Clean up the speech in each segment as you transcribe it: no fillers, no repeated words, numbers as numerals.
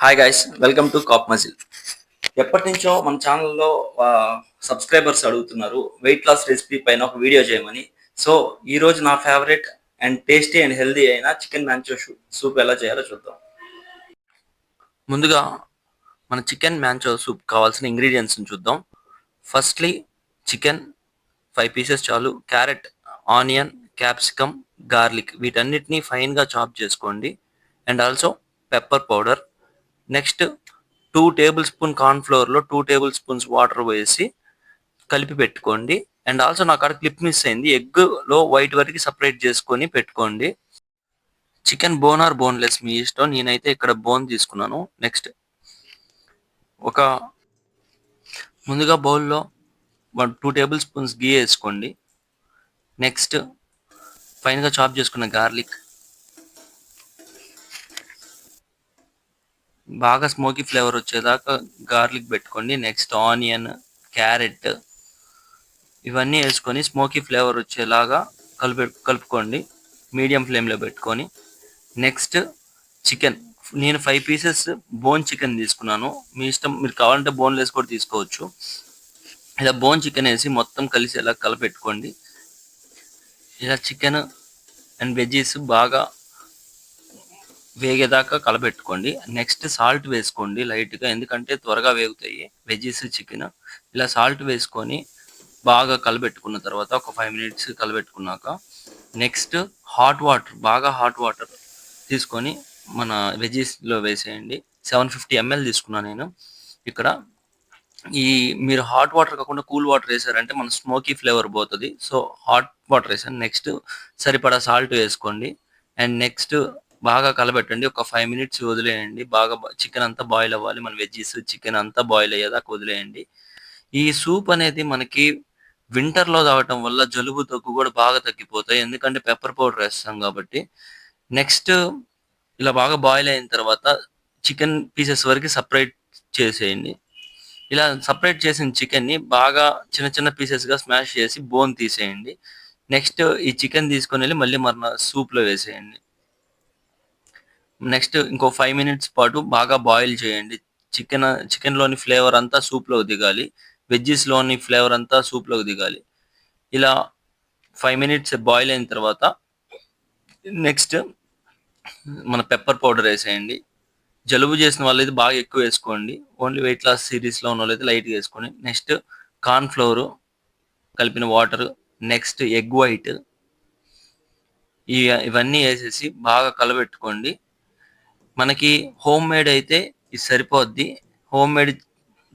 Hi guys, welcome to cap muscle. ఎప్పటి నుంచో మన ఛానల్లో సబ్స్క్రైబర్స్ అడుగుతున్నారు వెయిట్ లాస్ రెసిపీ పైన ఒక వీడియో చేయమని. సో ఈ రోజు నా favourite and tasty and healthy అయిన చికెన్ మ్యాంచో సూప్ ఎలా చేయాలో చూద్దాం. ముందుగా మన చికెన్ మ్యాంచో సూప్ కావాల్సిన ఇంగ్రీడియంట్స్ చూద్దాం. ఫస్ట్లీ చికెన్ 5 పీసెస్ చాలు. క్యారెట్, ఆనియన్, క్యాప్సికమ్, గార్లిక్ వీటన్నిటిని ఫైన్గా చాప్ చేసుకోండి. And also pepper powder. Next 2 tablespoon కార్న్‌ఫ్లోర్‌లో 2 టేబుల్ స్పూన్స్ వాటర్ వేసి కలిపి పెట్టుకోండి. అండ్ ఆల్సో నాకు అక్కడ క్లిప్ మిస్ అయింది. ఎగ్‌లో వైట్ వరకు సెపరేట్ చేసుకొని పెట్టుకోండి. చికెన్ బోన్ ఆర్ బోన్‌లెస్ మీ ఇష్టం. నేనైతే ఇక్కడ బోన్ తీసుకున్నాను. నెక్స్ట్ ఒక ముందుగా బౌల్‌లో 2 టేబుల్ స్పూన్స్ ఘీ వేసుకోండి. నెక్స్ట్ ఫైన్‌గా చాప్ చేసుకున్న గార్లిక్, బాగా స్మోకీ ఫ్లేవర్ వచ్చేదాకా గార్లిక్ పెట్టుకోండి. నెక్స్ట్ ఆనియన్, క్యారెట్ ఇవన్నీ వేసుకొని స్మోకీ ఫ్లేవర్ వచ్చేలాగా కలుపుకోండి మీడియం ఫ్లేమ్లో పెట్టుకొని. నెక్స్ట్ చికెన్, నేను 5 పీసెస్ బోన్ చికెన్ తీసుకున్నాను. మీ ఇష్టం, మీరు కావాలంటే బోన్లెస్ కూడా తీసుకోవచ్చు. ఇలా బోన్ చికెన్ వేసి మొత్తం కలిసేలా కలపెట్టుకోండి. ఇలా చికెన్ అండ్ వెజ్జీస్ బాగా వేగేదాకా కలపెట్టుకోండి. నెక్స్ట్ సాల్ట్ వేసుకోండి లైట్గా, ఎందుకంటే త్వరగా వేగుతాయి వెజ్జీస్, చికెన్. ఇలా సాల్ట్ వేసుకొని బాగా కలపెట్టుకున్న తర్వాత ఒక 5 మినిట్స్ కలపెట్టుకున్నాక నెక్స్ట్ బాగా హాట్ వాటర్ తీసుకొని మన వెజ్జీస్లో వేసేయండి. 750 ml తీసుకున్నాను నేను ఇక్కడ. మీరు హాట్ వాటర్ కాకుండా కూల్ వాటర్ వేసారంటే మన స్మోకీ ఫ్లేవర్ పోతుంది. సో హాట్ వాటర్ వేసాను. నెక్స్ట్ సరిపడా సాల్ట్ వేసుకోండి. అండ్ నెక్స్ట్ బాగా కలబెట్టండి. ఒక 5 మినిట్స్ వదిలేయండి. బాగా చికెన్ అంతా బాయిల్ అవ్వాలి. మన వెజ్జీస్, చికెన్ అంతా బాయిల్ అయ్యేదాకా వదిలేయండి. ఈ సూప్ అనేది మనకి వింటర్లో తాగటం వల్ల జలుబు, దగ్గు కూడా బాగా తగ్గిపోతాయి, ఎందుకంటే పెప్పర్ పౌడర్ వేస్తాం కాబట్టి. నెక్స్ట్ ఇలా బాగా బాయిల్ అయిన తర్వాత చికెన్ పీసెస్ వరకు సపరేట్ చేసేయండి. ఇలా సపరేట్ చేసిన చికెన్ని బాగా చిన్న చిన్న పీసెస్గా స్మాష్ చేసి బోన్ తీసేయండి. నెక్స్ట్ ఈ చికెన్ తీసుకొని వెళ్ళి మళ్ళీ మన సూప్లో వేసేయండి. నెక్స్ట్ ఇంకో 5 మినిట్స్ పాటు బాగా బాయిల్ చేయండి. చికెన్లోని ఫ్లేవర్ అంతా సూప్లోకి దిగాలి. వెజ్జీస్లోని ఫ్లేవర్ అంతా సూప్లోకి దిగాలి. ఇలా 5 మినిట్స్ బాయిల్ అయిన తర్వాత నెక్స్ట్ మన పెప్పర్ పౌడర్ వేసేయండి. జలుబు చేసిన వాళ్ళైతే బాగా ఎక్కువ వేసుకోండి. ఓన్లీ వెయిట్ లాస్ సిరీస్లో ఉన్న వాళ్ళైతే లైట్గా వేసుకోండి. నెక్స్ట్ కార్న్ ఫ్లోరు కలిపిన వాటర్, నెక్స్ట్ ఎగ్ వైట్, ఇవన్నీ వేసేసి బాగా కలబెట్టుకోండి. మనకి హోమ్ మేడ్ అయితే ఇది సరిపోద్ది. Home made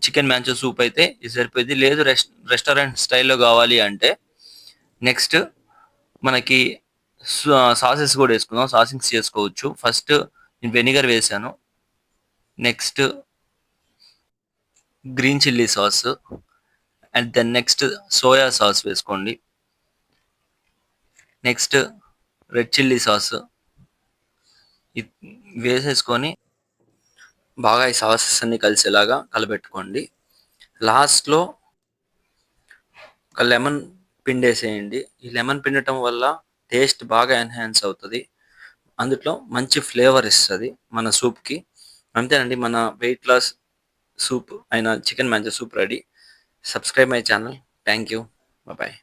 chicken manchow soup అయితే ఇది సరిపోద్ది. లేదు రెస్టారెంట్ స్టైల్లో కావాలి అంటే నెక్స్ట్ మనకి సాసెస్ కూడా వేసుకుందాం. సాసింగ్స్ చేసుకోవచ్చు. ఫస్ట్ నేను వెనిగర్ వేసాను. Next green chilli sauce, and then next soya sauce వేసుకోండి. నెక్స్ట్ రెడ్ చిల్లీ సాస్ వేసేసుకొని బాగా ఈ సాసెస్ అన్ని కలిసేలాగా కలపెట్టుకోండి. లాస్ట్లో ఒక లెమన్ పిండేసేయండి. ఈ లెమన్ పిండటం వల్ల టేస్ట్ బాగా ఎన్హాన్స్ అవుతుంది. అందులో మంచి ఫ్లేవర్ ఇస్తుంది మన సూప్కి. అంతేనండి, మన వెయిట్ లాస్ సూప్ అయిన chicken manchow soup ready. Subscribe my channel. Thank you. Bye.